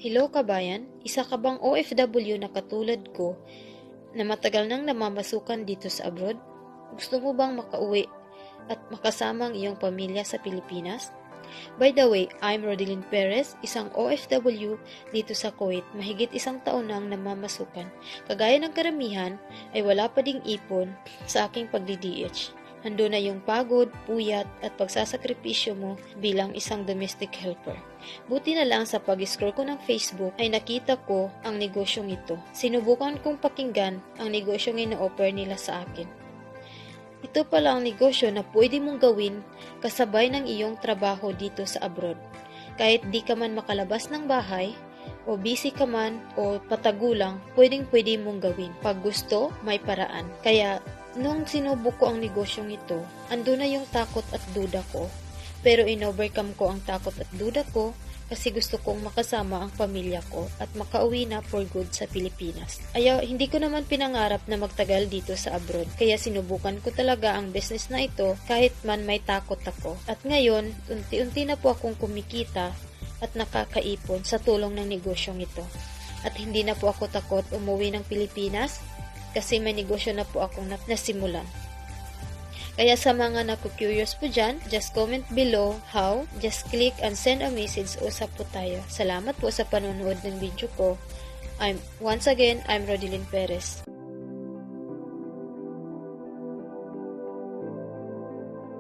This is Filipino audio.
Hello kabayan, isa ka bang OFW na katulad ko na matagal nang namamasukan dito sa abroad? Gusto mo bang makauwi at makasama ang iyong pamilya sa Pilipinas? By the way, I'm Rodelyn Perez, isang OFW dito sa Kuwait. Mahigit isang taon nang namamasukan. Kagaya ng karamihan, ay wala pa ding ipon sa aking pagdi-DH. Hando na yung pagod, puyat at pagsasakripisyo mo bilang isang domestic helper. Buti na lang sa pag-scroll ko ng Facebook ay nakita ko ang negosyong ito. Sinubukan kong pakinggan ang negosyong ino-offer nila sa akin. Ito pala ang negosyo na pwede mong gawin kasabay ng iyong trabaho dito sa abroad. Kahit di ka man makalabas ng bahay, o busy ka man o patagulang, pwedeng-pwede mong gawin. Pag gusto, may paraan. Kaya, nung sinubok ko ang negosyong ito, ando na yung takot at duda ko. Pero in-overcome ko ang takot at duda ko kasi gusto kong makasama ang pamilya ko at makauwi na for good sa Pilipinas. Hindi ko naman pinangarap na magtagal dito sa abroad, kaya sinubukan ko talaga ang business na ito kahit man may takot ako. At ngayon, unti-unti na po akong kumikita at nakakaipon sa tulong ng negosyong ito. At hindi na po ako takot umuwi ng Pilipinas kasi may negosyo na po akong nasimulan. Kaya sa mga naku-curious po dyan, just comment below how, just click and send a message, usap po tayo. Salamat po sa panonood ng video ko. Once again, I'm Rodelyn Perez.